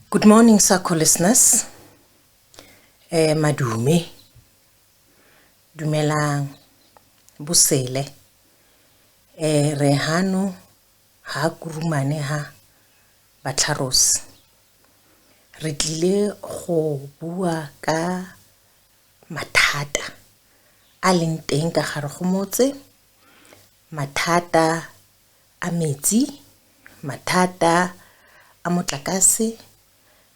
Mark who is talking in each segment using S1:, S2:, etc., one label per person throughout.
S1: Good morning, Sako listeners. Madume, dumelang, busele, rehano, ha kurumane ha, batlaros. Re tlile go bua ka mathata a leng teng ka gare go motse, mathata a metsi, mathata a motlakase,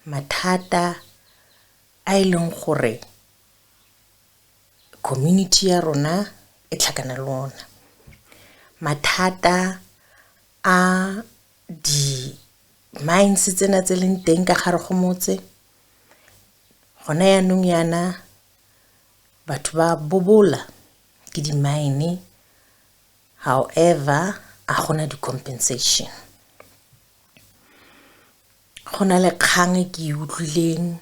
S1: mathata a leng gore community ya rona e tlhakana le ona, mathata a di mines tsena tse leng teng ka gare go motse. Gona yaanong yana batho ba bobola ke di mine, however a gona di compensation. Gona le kgang ke utlwileng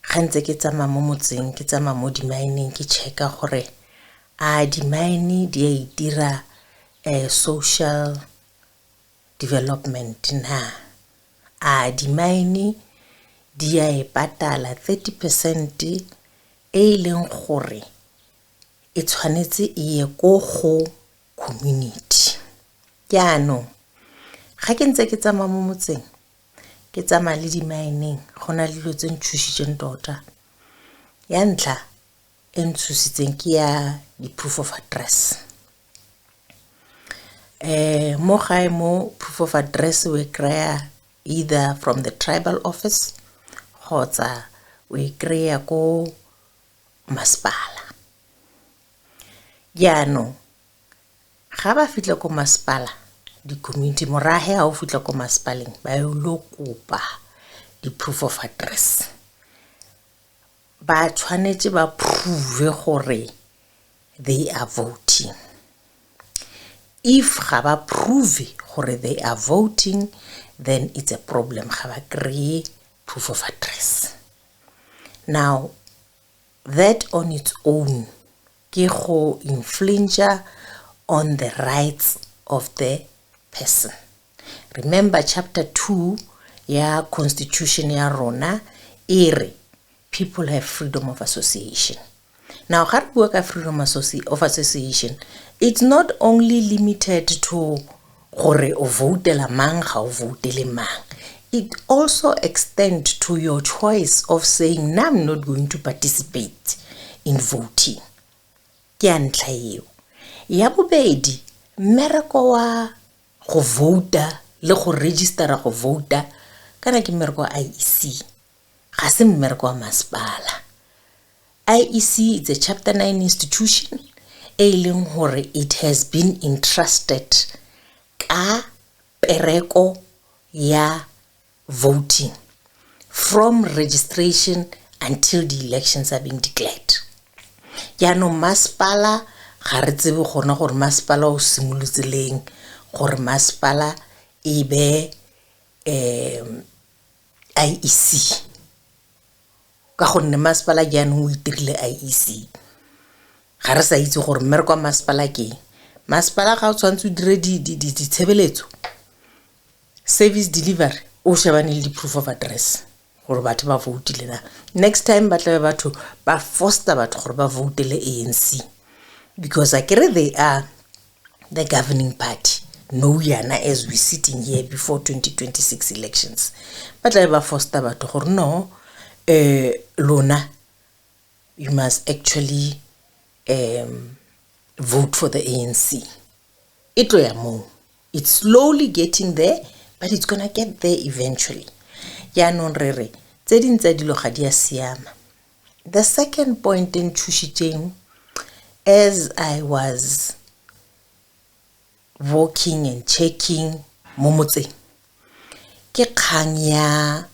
S1: ga ntse ke tsamaya mo motseng, ke tsamaya mo di mining ke checka gore a di mine di a itira social development na, a di mine di a patala 30% e leng gore e tshwanetse e ye go community. Yaanong ga ke ntse ke tsamaya mo motseng ke tsamaya le di mining, gona le dilo tse ntshusitseng tota. Ya ntlha e ntshusitseng ke ya di proof of address. Mo gae mo proof of address we kry either from the tribal office kgotsa we kry ko masepala. Yaanong ga ba fitla ko masepala di community morahe ha o fitla ko masepaleng ba yo lo kopa di proof of address, ba tshwanetse ba prove gore they are voting. If ga ba prove gore they are voting, then it's a problem, ga ba kry proof of address. Now that on its own ke go infringe on the rights of the person. Remember chapter 2 ya constitution ya rona ere people have freedom of association. Now ga re bua ka freedom of association, it's not only limited to gore o voutela mang ga o voutele mang. It also extends to your choice of saying, no, I'm not going to participate in voting. Ke a ntlha eo. Ya bobedi, mmereko wa go vouta le go registera go vouta kana ke mmereko wa IEC, ga se mmereko wa masepala. IEC is a chapter 9 institution e leng gore it has been entrusted ka pereko ya voting from registration until the elections are being declared. Yaanong masepala ga re tsebe gona gore masepala o simolotse leng gore masepala e be IEC, ka gonne masepala jaanong o itirile IEC. Ga re sa itse gore mmereko wa masepala ke masepala ga o tshwantse o dire di tshebeletso service delivery o shebane le di proof of address gore batho ba voutile na. Next time ba tla batho ba foster batho gore ba voutele ANC, because akere they are the governing party no yana as we sitting here before 2026 elections. Ba tla ba foster batho gore no lona you must actually vote for the ANC. Itlo ya mo, it's slowly getting there, but it's gonna get there eventually. Yaanong re tse ding tsa dilo ga di a siama. The second point in Chushiteng, as I was walking and checking mo motseng, ke kgang ya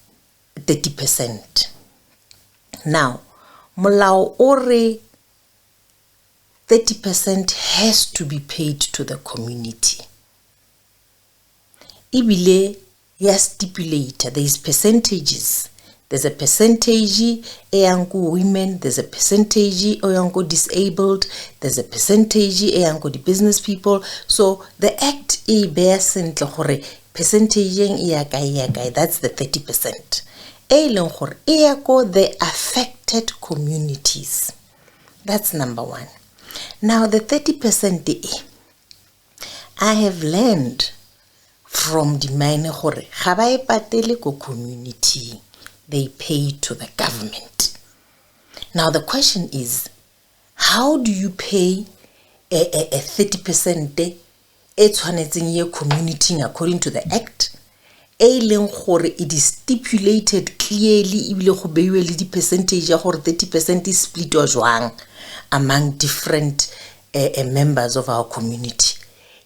S1: 30%. Now molao o re 30% has to be paid to the community. Ibile ya stipulate there is percentages. There's a percentage eyangu women, there's a percentage eyangu disabled, there's a percentage eyangu the business people. So the act e bear sentle gore percentage ya kae, that's the 30%. E leng gore e ya ko the affected communities. That's number one. Now the 30% I have learned from the mine gore ga ba e patele ko community, they pay to the government. Now the question is, how do you pay a 30% e tshwanetseng ye community according to the act? E leng gore it is stipulated clearly ebile go beiwe le di percentage ya gore 30% is split o jwang among different members of our community.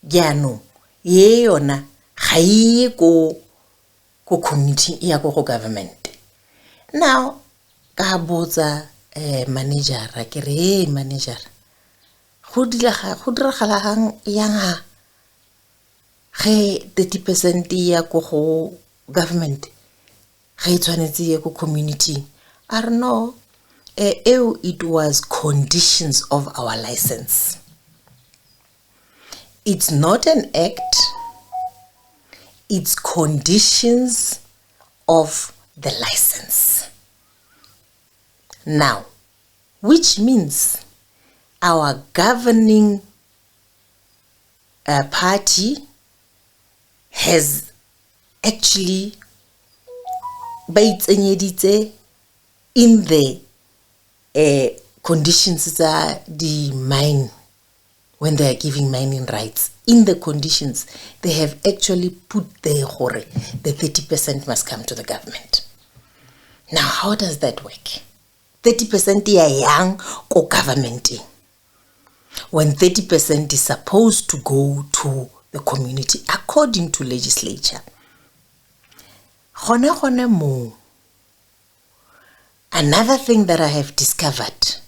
S1: Giano ye yona ga e ko community ya go government. Now ka botsa manager a ke re manager go diragala hang yang ha ge 30% ya go government ge e tshwanetse ye go community. I don't know. It was conditions of our license. It's not an act, it's conditions of the license. Now, which means our governing party has actually baitsenyeditse in the conditions that the mine, when they are giving mining rights, in the conditions they have actually put there gore the 30% must come to the government. Now how does that work? 30% ya yang ko government when 30% is supposed to go to the community according to legislature. Gone mo. Another thing that I have discovered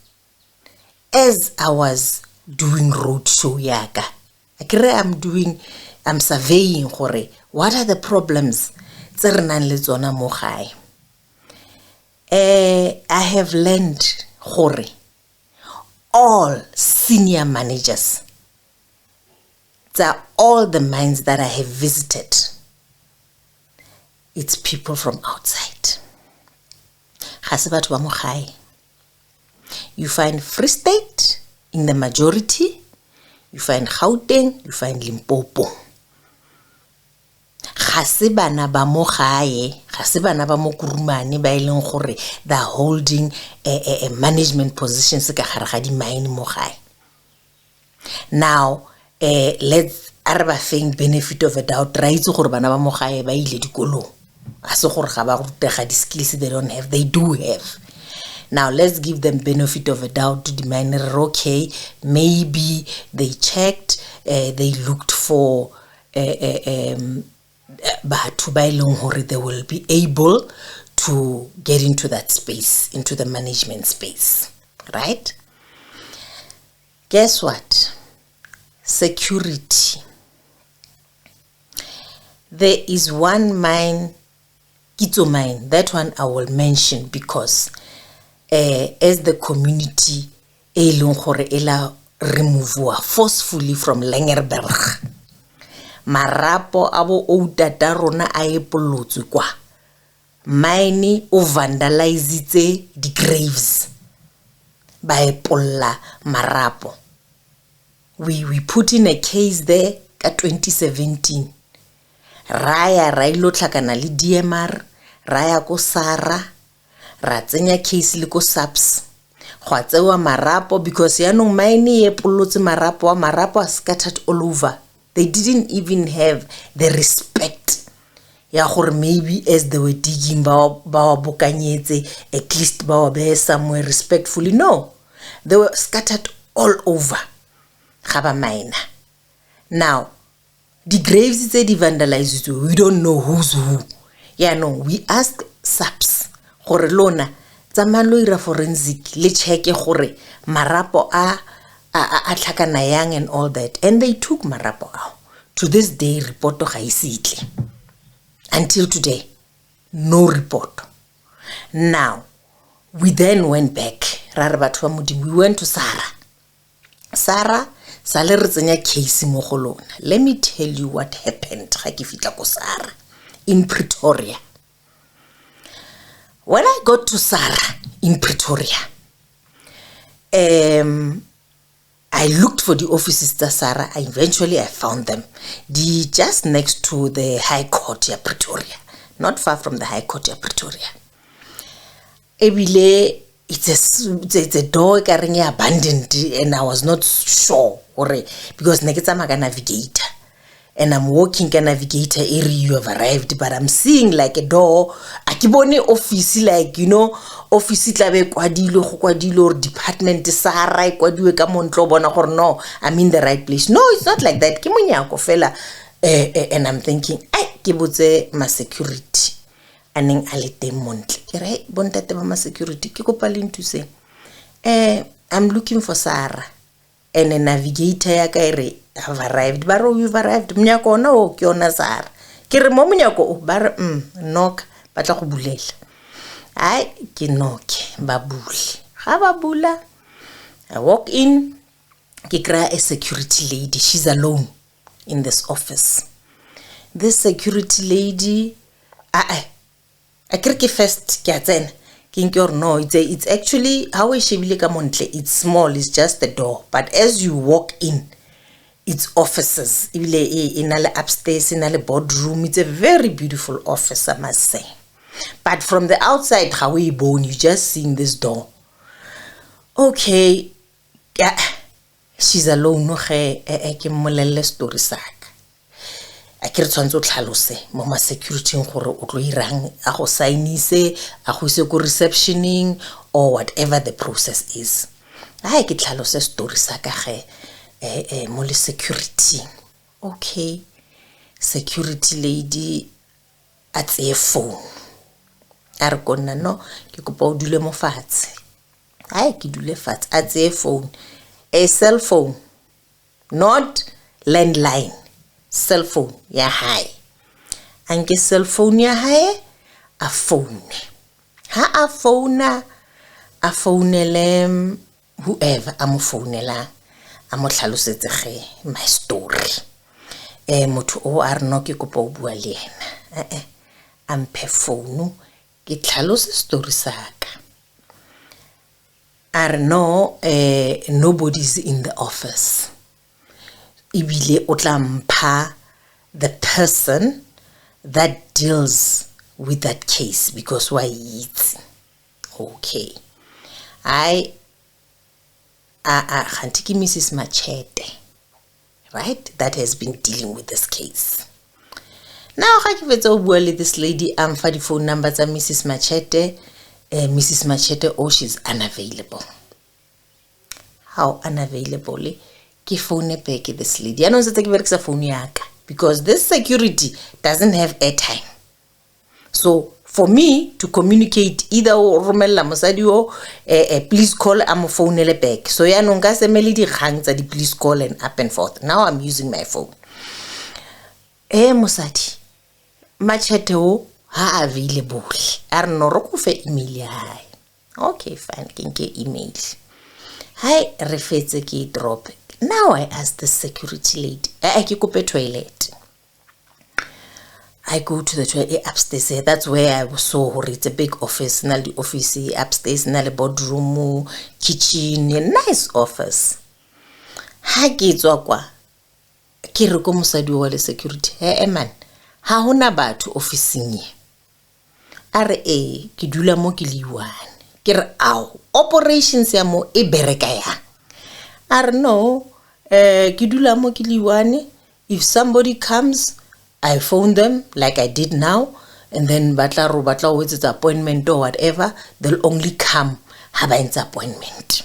S1: as I was doing roadshow yaga, I'm surveying gore what are the problems tse re nang le tsona mo gae. I have learned gore all senior managers, all the mines that I have visited, it's people from outside. You find Free State in the majority, you find Gauteng, you find Limpopo. Ga bana ba mo gae, ga bana ba mo kurumane ba ileng gore they're holding a management positions ka gare ga di mine mo gae. Now let's araba feng benefit of a doubt, ra itse gore bana ba mo gae ba ile dikolong. Aso gore ga ba rutega di skills they don't have, they do have. Now let's give them benefit of a doubt to the miner. Okay, maybe they checked, they looked for batho ba ileng gore they will be able to get into that space, into the management space, right? Guess what? Security. There is one mine, Kitso mine, that one I will mention because as the community e leng gore ela removewa forcefully from Lengerberg, marapo abo o utata rona a epolotswe kwa mine o vandalizitse di graves ba epolla marapo. We put in a case there ka 2017. Raya ilo tlhakana le DMR, raya ko Sara, ra tsenya case le ko SAPS. Gwa tsewa marapo because yanong mine e polotse marapo are scattered all over. They didn't even have the respect ya gore maybe as they were digging ba bokanyetse at least ba be somewhere respectfully. No, they were scattered all over gaba mine. Now the graves tse di vandalized, we don't know who's who. Yeah, no, we ask SAPS gore lona tsamalo ira forensic le check gore marapo a tlhakana yang and all that, and they took marapo out. To this day report ga isitle. Until today no report. Now we then went back, we went to Sara sale re tsenya case mo go lona. Let me tell you what happened ga ke fitla ko SARA in Pretoria. When I got to SARA in Pretoria, I looked for the offices tsa SARA. Eventually I found them. Just next to the High Court ya Pretoria, not far from the High Court ya Pretoria. Ebile it's a door carrying abandoned, and I was not sure because ne ke tsamaya ka navigator, and I'm walking ka navigator area, you have arrived, but I'm seeing like a door. A ke bone office, like, you know, office tla be kwadilo go kwadilo or department SARA e kwadiwe ka montlo bona gore no, I'm in the right place. No, it's not like that. Ke monyako fela. And I'm thinking, ai ke botse ma security aneng a le teng montle. Ke re bontate ba ma security ke kopa le ntuse. I'm looking for SARA, and a navigator ya ka ere have arrived. Baro you've arrived. Mnyako ona o ke ona SARA. Ke re mo mnyako o bar knock ba tla go bulela. Ai ke noke ba bule. Ga ba bula, I walk in, ke kry a security lady. She's alone in this office. This security lady, I ke first ke a tsena. No, it's actually how we shebile ka montle. It's small, it's just the door. But as you walk in, it's offices. In a upstairs, in a boardroom. It's a very beautiful office, I must say. But from the outside, how we born, you just seeing this door. Okay, she's alone. No, ke mmolelle story sak. A ke re tshwantse tlhalose mo ma security gore o tlo irang a go signise a go se go receptioning or whatever the process is. Ai ke tlhalose story sa ka ge mo le security. Okay, security lady at a phone. A re konna no ke kopa o dule mo fatshe. Ai ke dule fatshe at a phone, a cell phone, not landline. Cell phone ya high. Anke cell phone ya high a phone. Ha a phonele whoever a mo phonela a mo tlhalosetse ge my story. Motho o a re no ke kopa o bua le ena. Amphe phone ke tlhalose story saka. A re no, nobody's in the office. Ibile o tla mpha the person that deals with that case because why it's okay. I Khantiki Mrs. Machete, right? That has been dealing with this case. Now ga ke fetsa o bua le this lady, fa di phone number tsa Mrs. Machete. Mrs. Machete, oh, she's unavailable. How unavailable? Ke phone back this lady. I know that ke berekisa phone yaka because this security doesn't have airtime. So for me to communicate, either o romella mosadi o please call, am founele back. So ya no nka semele di kgang tsa di please call and up and forth. Now I'm using my phone. Mosadi Machete o ha available. A re no re go fe email ya hae. Okay, fine, ke nke email. Hai re fetse ke drop. Now I ask the security lady, I kope toilet. I go to the toilet upstairs. That's where I saw it's a big office. Now the office upstairs, now the boardroom, kitchen, a nice office. Ha ke tswa kwa ke re ko mosadi wa le security. Man, ha hona batho officing ye. A re ke dula mo ke liwane. Ke re au, operations ya mo e bereka yang. I don't know. Kidula mo kiliwane. If somebody comes, I phone them like I did now, and then batla with its appointment or whatever. They'll only come habain's appointment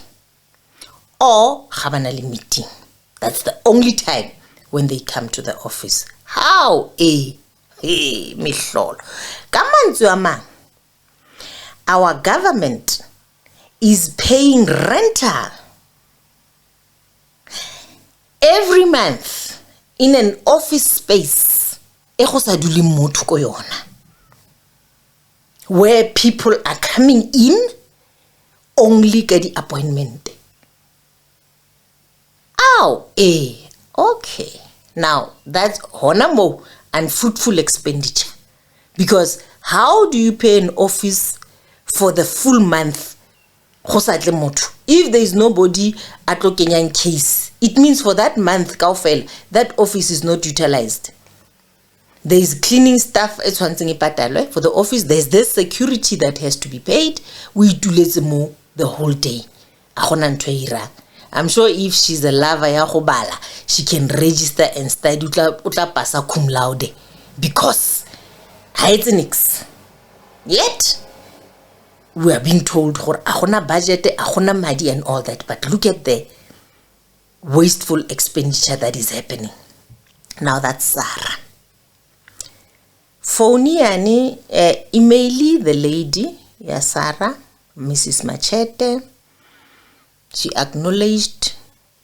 S1: or habanali meeting. That's the only time when they come to the office. How mihlolo. Kamanzu ama. Our government is paying rental every month in an office space where people are coming in only get the appointment. Ow, okay. Now, that's honamo unfruitful expenditure. Because how do you pay an office for the full month? If there is nobody at Kenyan case, it means for that month, that office is not utilized. There is cleaning staff for the office. There's this security that has to be paid. We do the whole day. I'm sure if she's a lover ya gobala, she can register and study utla pasa cum laude, because it's nix. Yet we are being told agona budget, agona madi and all that. But look at the wasteful expenditure that is happening. Now that's Sarah. Phone yani emaili the lady, ya Sarah, Mrs. Machete. She acknowledged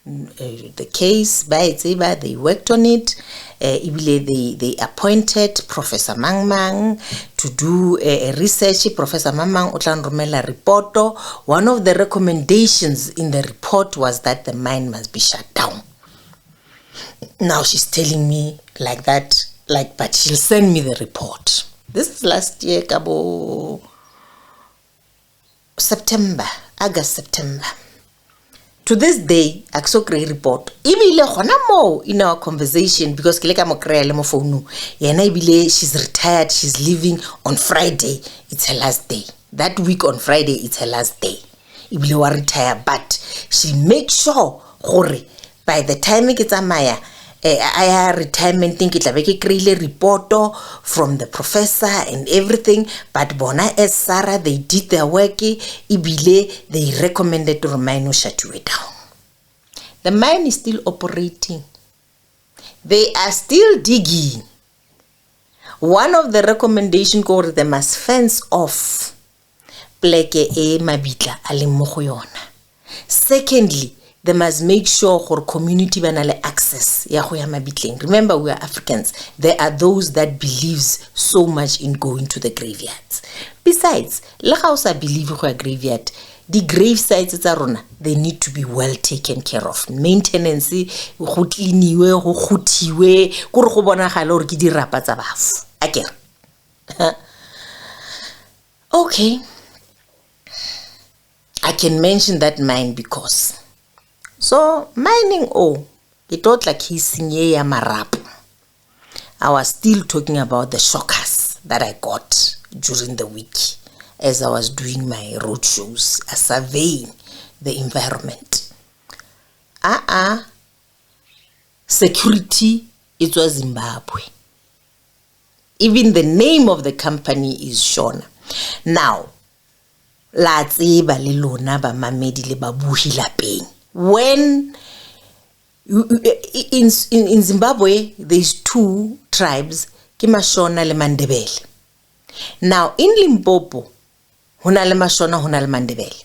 S1: the case. Gaetsewe, they worked on it. They appointed Professor Mangmang to do a research. Professor Mangmang utlan romela reporto. One of the recommendations in the report was that the mine must be shut down. Now she's telling me like that, but she'll send me the report. This is last year, August, September. To this day, I saw a report. In our conversation, because she's retired, she's leaving on Friday. It's her last day. That week on Friday, it's her last day. Ibile retire, but she makes sure by the time it gets Maya, I retirement thing it like a report from the professor and everything. But Bona as Sarah, they did their work. Ibile, they recommended to mine shut it down. The mine is still operating. They are still digging. One of the recommendations called they must fence off pleke e mabitla ale mo go yona. Secondly, they must make sure for community banale access ya go ya mabitleng. Remember, we are Africans. There are those that believes so much in going to the graveyards. Besides, le ga o sa believe go ya graveyard, the grave sites tsa rona, they need to be well taken care of. Maintenance go cleaniwe, go khuthiwe, go re go bonagala gore ke di rapa tsa bafu. Akere. Okay. I can mention that mine because so mining it looked like he's ya marap. I was still talking about the shockers that I got during the week as I was doing my road shows, surveying the environment. Security, it was Zimbabwe. Even the name of the company is shown. Now, la tseba le lona ba mamedi le ba buhi lapeng. When in Zimbabwe, there's two tribes, Kimashona le Mandebele. Now, in Limpopo, hona le Mashona, hona le Mandebele.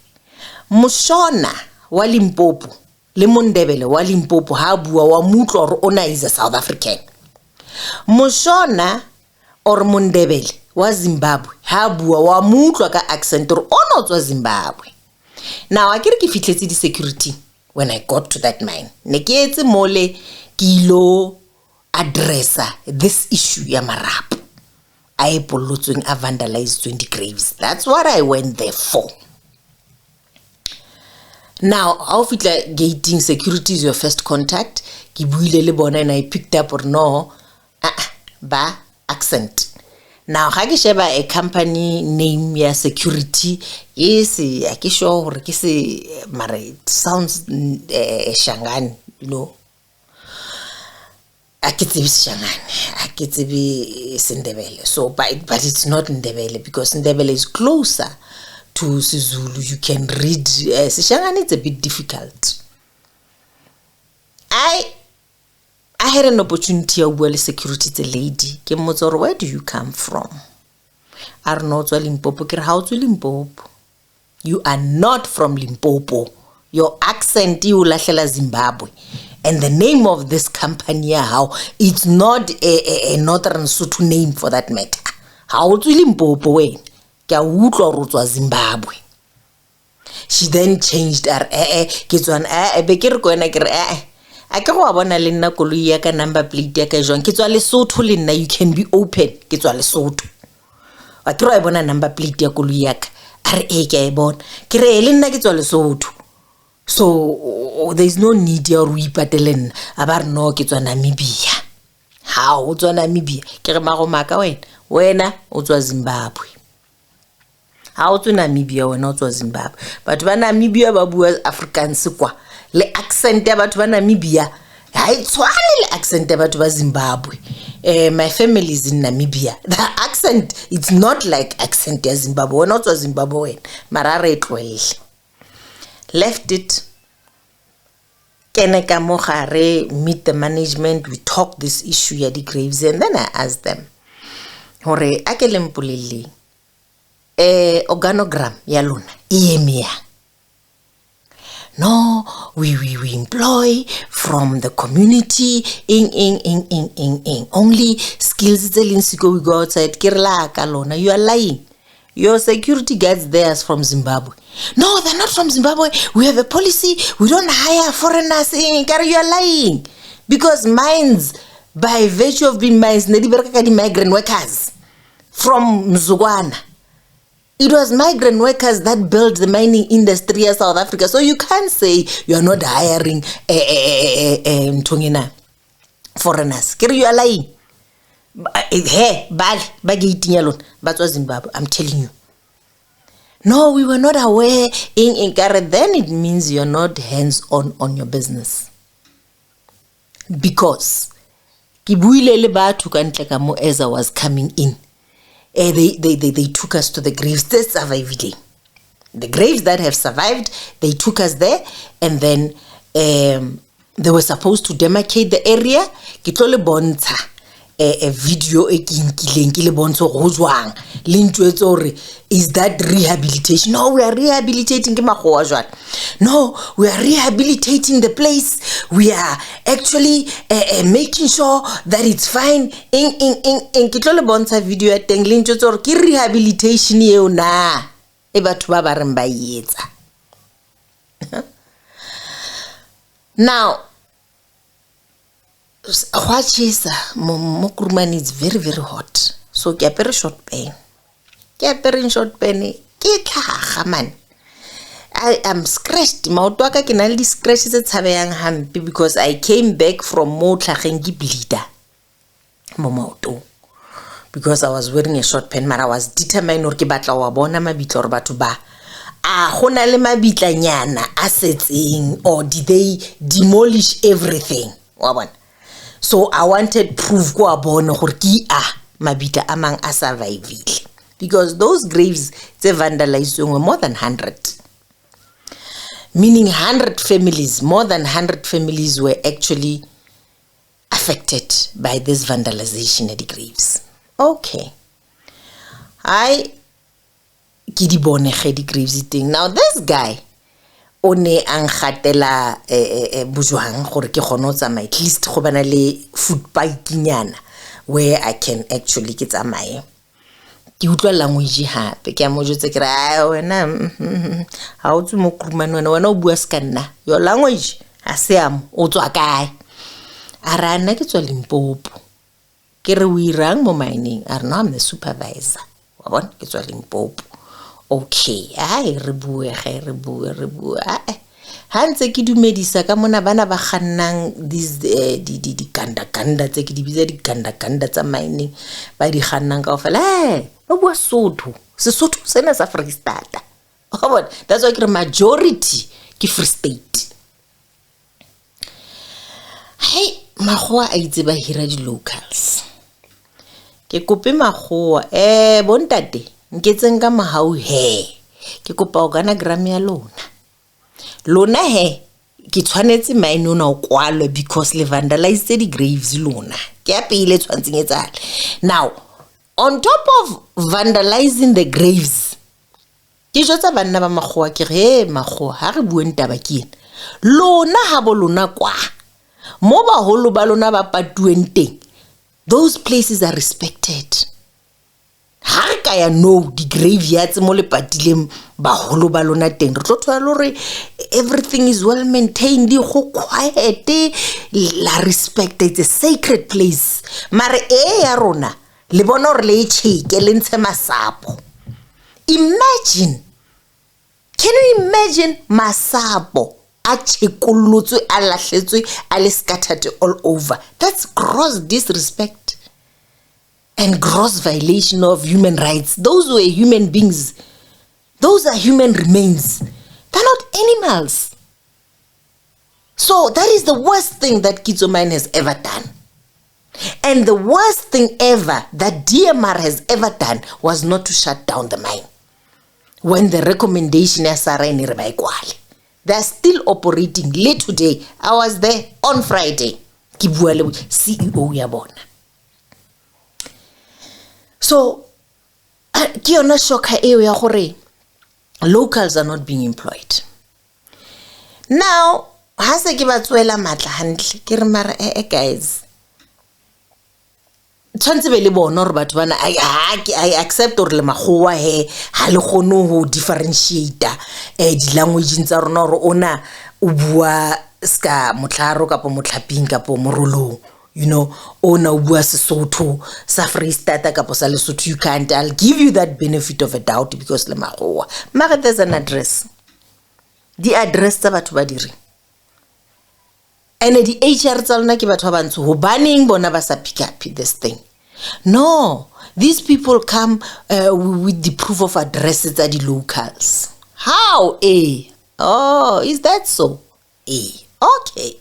S1: Mushona wa Limpopo, le Mondebele wa Limpopo, ha bua wa mutlo or ona is a South African. Mushona or Mondebele wa Zimbabwe, ha bua wa mutlo ka accent or ono tswa Zimbabwe. Now, I get ki fitletse di security. When I got to that mine, neketse mole kilo addressa this issue ya marap. I polluting, I vandalized 20 graves. That's what I went there for. Now, how fit like gating security is your first contact? Ki buile le bona and I picked up or no ba accent. Now, Hagisheba a company name ya security is a kisho or kisi mare it sounds Shangan, you know. Akitibi Shangan, Akitibi Sindebele. So but it's not Ndebele because Ndebele is closer to Sizulu. You can read Shangan, it's a bit difficult. I had an opportunity of well security the lady. Where do you come from? I don't know to Limpopo. How to Limpopo? You are not from Limpopo. Your accent you lashela Zimbabwe. And the name of this company, how it's not a Northern Sotho name for that matter. How to Limpopo? Zimbabwe. She then changed her a ke go a bona le nna koloi ya ka number plate ya ka jwang ke tswa Lesotho le nna you can be open ke tswa Lesotho a ke re bona number plate ya koloi ya ka a re ke a bona ke re le nna ke tswa Lesotho so there is no need ya go ipatele nna a ba re no ke tswa Namibia ha o tswa Namibia ke re magomaka wena o tswa Zimbabwe ha o tswa Namibia wena o tswa Zimbabwe batho ba Namibia ba bua Afrikaans kwa le accent ya batho ba Namibia ha e tshwane le accent ya batho ba Zimbabwe my family is in Namibia the accent it's not like accent ya Zimbabwe wena o tswa Zimbabwe wena mara re tlwele left it kene ka mo gare meet the management we talk this issue ya di graves and then I asked them hore a ke lempolele organogram ya lona iemia no we employ from the community in only skills we go outside kirla ka lona you are lying your security guards there is from Zimbabwe no they're not from Zimbabwe we have a policy we don't hire foreigners in you are lying because mines by virtue of being mines ne di bereka ka di migrant workers from Mzukwana. It was migrant workers that built the mining industry in South Africa. So you can't say you are not hiring foreigners. You are lying. Hey, but was Zimbabwe. I'm telling you. No, we were not aware in Karen. Then it means you're not hands-on on your business. Because Kibuile Lebatu Kantlekamo Eza was coming in. They took us to the graves that survived. The graves that have survived, they took us there, and then they were supposed to demarcate the area. Kitole bonta a video is that rehabilitation? No, we are rehabilitating. No, we are rehabilitating the place. We are actually making sure that it's fine. In kitole bonta video at Tenglincho ki rehabilitation ye na ebatu baba remba yetsa. Now what is Mokurman is very very hot. So ke apere short pen. Ke apere short pen ke tlhaga man. I am scratched. Maotwaka ke na le scratches tse tshabeyang hampe because I came back from mo tlhageng ke bleeder. Mo maoto. Because I was wearing a short pen, but I was determined ke batla wa bona mabitla or batho ba gona le mabitlanyana a setseng or did they demolish everything wa bona. So I wanted proof go a bona gore ki mabita amang a survivile because those graves they vandalized were more than 100, meaning 100 families, more than 100 families were actually affected by this vandalization at the graves. Okay, I kidi bone the graves thing. Now this guy one angatela bujuang gore ke gone tsamaya at least go bana le food bike nyana where I can actually get tsamaye ke utlwa language hape ke a mo jotse ke ra wena ha o tsu mo kurumane wena o bua skanna your language a se am o tswa kae ara nna ke tswa Limpopo ke re o irang mo mining are no I'm the supervisor wa bona ke tswa Limpopo. Okay, re bue hantse ke dumedisa ka mona bana ba gannang these di ganda tse ke di bitsa di ganda tsa mining ba di gannang kaofela ba bua Sesotho sena sa Free State. That's why ke majority ke Free State. Hey, magoa a itse ba hira di locals. Ke kope magoa bontate nketseng ka mahau ke kopa organogram ya lona ke tshwanetse mine ona o kwalwe because le vandalized the graves lona ke apile tshwantseng etsale. Now on top of vandalizing the graves ke jotsa banna ba magoa ke re magoa ha re bueng taba ke ena lona ha bo lona kwa mo ba holo ba lona ba patueng teng those places are respected. ha ka ya no di graveyards mo le patileng ba holo ba lona teng re tlo thola lore everything is well maintained go quiet la respect, it's a sacred place mare ya rona le bona hore le cheke le ntshe masapo. Imagine, can you imagine masapo a chekolotswe a lahletswe a le scattered all over? That's gross disrespect and gross violation of human rights. Those were human beings. Those are human remains. They're not animals. So that is the worst thing that Kitso Mine has ever done. And the worst thing ever that DMR has ever done was not to shut down the mine. When the recommendation is they are still operating. Late today, I was there on Friday. CEO Yabona. So, locals are not being employed. Now, guys, I accept or le magoa he ha le kgone ho differentiate di language tsa rona hore ona o bua ska motlharo kapo motlhaping kapo morolong, you know, ona o bua Sesotho sa Freestata kapo sa Lesotho. You can't. I'll give you that benefit of a doubt because le magoa mara there's an address, the address tsa batho ba dire and the HR tsa lona ke batho ba bantsho ho baneng bona ba sa pick up this thing. No, these people come with the proof of addresses at the locals. How? Oh, is that so? Okay.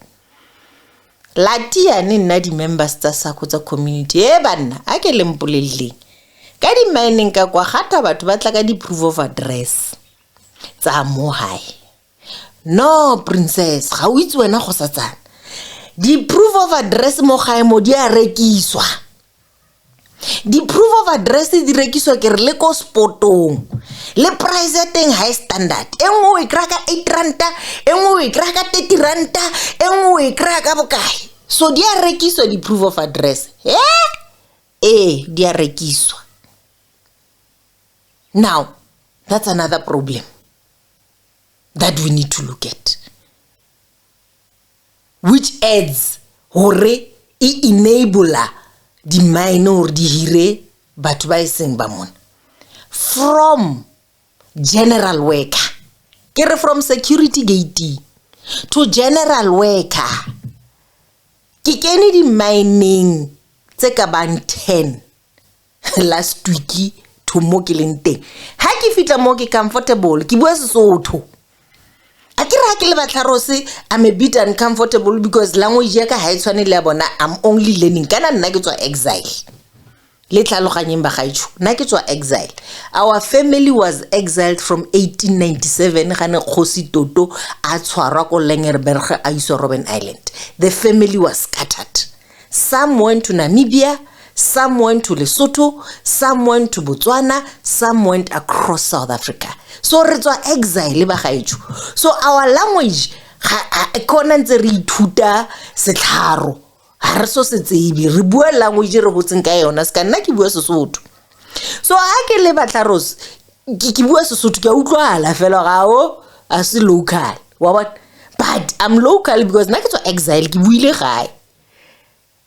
S1: Latia ni na di members tsa sako tsa community bana a ke le mpoleleng ka di mining ka kwa gata batho ba tla ka di proof of address tsa mo hae. No princess, ga o itse wena go sa tsana di proof of address mo gae mo di a rekiswa. Di proof of address di rekiswa ke re le ko spotong le price ya teng high standard. Engwe e kra ka 8 ranta, engwe e kra ka 30 ranta, engwe e kra ka bokae. So di a rekiswa di proof of address. Di a rekiswa. Now, that's another problem that we need to look at, which adds hore enabler di minor di hire batho ba iseng ba mona from general worker, kere from security gate to general worker. Ke kene di mining tse ka bang 10 last week to mo ke leng teng. Ha ke fitla mo ke comfortable ke bua Sesotho. Akira ke le batlharose I'm a bit uncomfortable because language ya ka ha itshwane le bona. I'm only learning kana nna ke tswa exile. Le tlhaloganyeng ba gaetsho nna ke tswa exile. Our family was exiled from 1897 gane Kgosi Toto a tshwarwa ko Lengerberg a iswa Robben Island. The family was scattered. Some went to Namibia, some went to Lesotho, some went to Botswana, some went across South Africa. So re tswa exile ba gaetsho. So our language ga kona ntse re ithuta setlharo. Ha re so se tsebe re bua language re botseng ka yona ska nna ke bua Sesotho. So ha ke le batlaros ke bua Sesotho ke utlwala fela gago as local. What? But I'm local because nna ke tswa exile ke buile gae.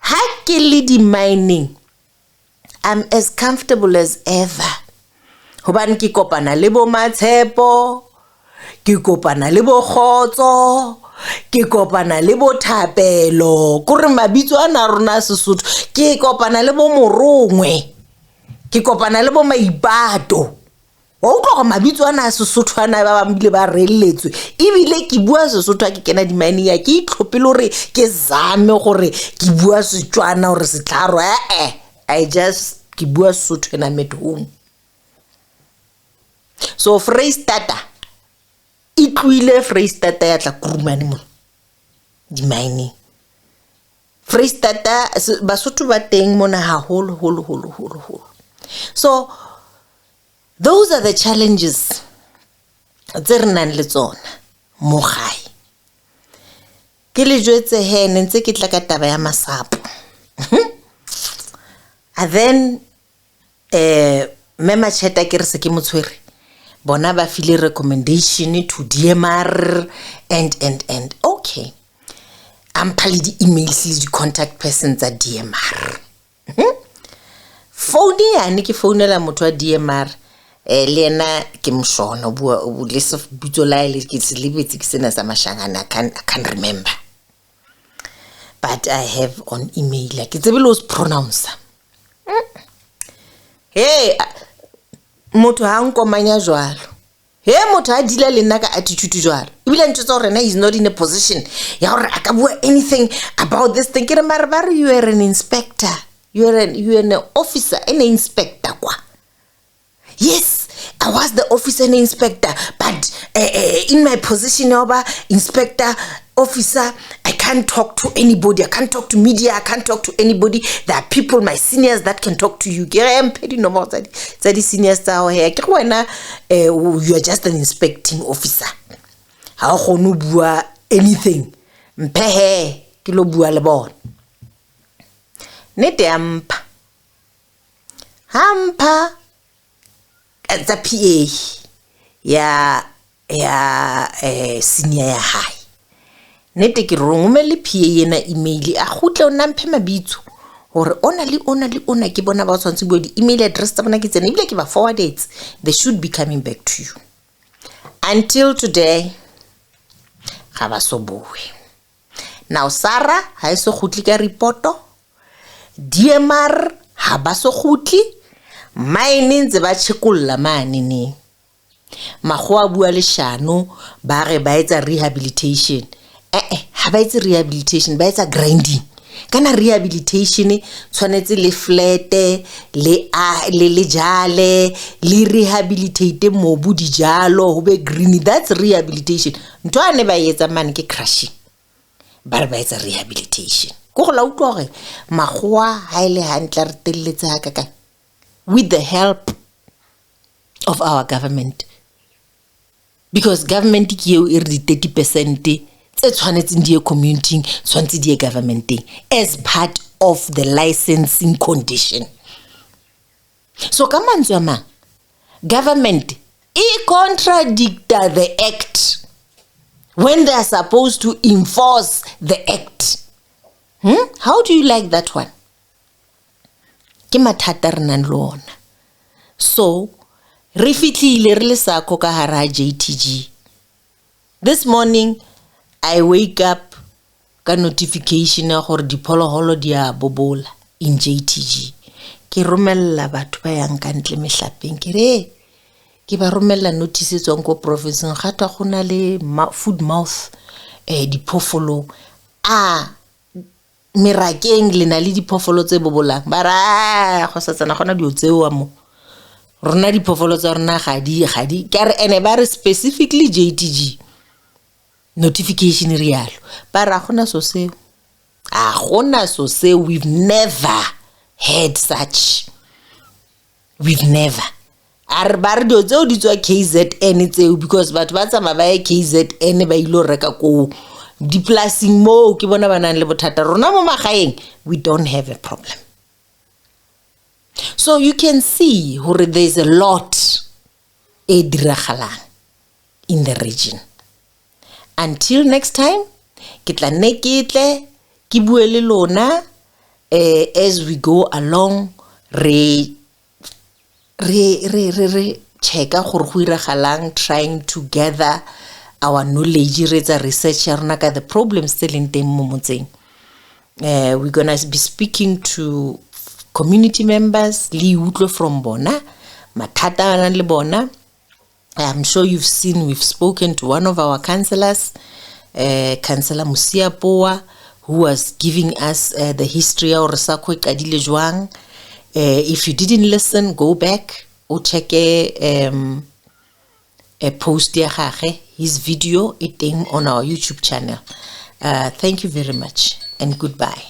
S1: Ha ke le di mining, I'm as comfortable as ever. Hobane ke kopana le bo Mthembu, ke kopana le bo Kgotso, ke kopana le bo Thapelo, kore mabitso ana rona Sesotho, ke kopana le bo Morongwe, ke kopana le bo Maipato. Wa utlwa mabitso ana Sesotho ana ba bambile ba reletswe ebile ke bua Sesotho ke kena di mining ya ke itlhopile hore ke zame gore ke bua Setswana hore setlharo I just ke bua Sesotho and I'm at home. So Freestata itlwile Freestata ya tla kurumane mo di mining. Freestata Basotho ba teng mona haholo holo. So those are the challenges tse re nang le tsona mo gae. Ke le jwetse he ne ntse ke tla ka taba ya masapo. And then mema cheta ke re se ke motshwere bona ba file recommendation to DMR and okay ampha le di emails le di contact persons tsa DMR phone ya ne ke founela motho wa DMR le ena ke mshona bua le se bitso la ile ke se lebetse ke sena sa mashangana I can't remember, but I have on email like it's a little pronounce hey motho ha nkomanya jwalo he motho a dila le nna ka attitude jwalo ibile ntse tsa rena is not in a position ya gore a ka bua anything about this thing ke re mara ba re you are an inspector, you are an officer and an inspector kwa. Yes, I was the officer and inspector, but in my position of inspector officer, I can't talk to anybody. I can't talk to media. I can't talk to anybody. There are people, my seniors, that can talk to you. I'm petty no more. That seniors are here. You are just an inspecting officer. How can you do anything? Mpehe kilo bua lebon. Nete ampa. Hampa. The PA ya senior ya high nete ke rongomele PA yena email a gutla o nna mphe mabitso gore ona ke bona ba tshwantse bo di email address tsa bona ke tsena ibile ke ba forward it, they should be coming back to you. Until today ga ba so boe. Now Sarah ha iso gutli ka reporto, DMR ha ba so gutli maine ntse ba tshikolla mane ne magoa bua le shano ba re ba etsa rehabilitation ha ba etsa rehabilitation ba etsa grinding kana rehabilitation tshwanetse le flat le jale le rehabilitate mobu dijalo ho be green, that's rehabilitation. Ntho ane ba etsa mane ke crushing ba re ba etsa rehabilitation go go la utlwa gore magoa ha ile hantle re telletsa ha ka with the help of our government, because government ke eo e re 30% tse tshwanetseng die community tshwantse die governmenting as part of the licensing condition. So ka mantswe mang government e contradict the act when they are supposed to enforce the act. How do you like that one? Ke mathata re nang lona. So re fitlhile re le sako ka hara JTG. This morning I wake up ka notification ya gore diphologolo di a bobola in JTG. Ke romella batho ba yang ka ntle mehlapeng ke re ke ba romella notice tswang ko province ga twa gona le food mouth diphoofolo mirakeng le na le diphoofolo tse bobolang ba ra go satsana gona dio tseo mo rona diphoofolo tsa rona ga di ka re ene ba re specifically JTG notification real ba ra gona so seo we've never had such, we've never are bar dio tseo di tswa KZN tseo because batho ba tsama ba KZN ba ilo reka ko di plasing mo ke bona bana le bothata rona mo magaeng we don't have a problem. So you can see hore there's a lot e diragalang in the region. Until next time ke tla ne ke tle ke bue le lona as we go along re checka gore go iragalang, trying to gather our knowledge, research the problems still in them. We're gonna be speaking to community members, li utlo from Bona, Matata and Lebona. I'm sure you've seen, we've spoken to one of our councillors, Councillor Musia Poa, who was giving us the history of Resakwe Kadile Juang. If you didn't listen, go back or check a post his video on our YouTube channel. Thank you very much and goodbye.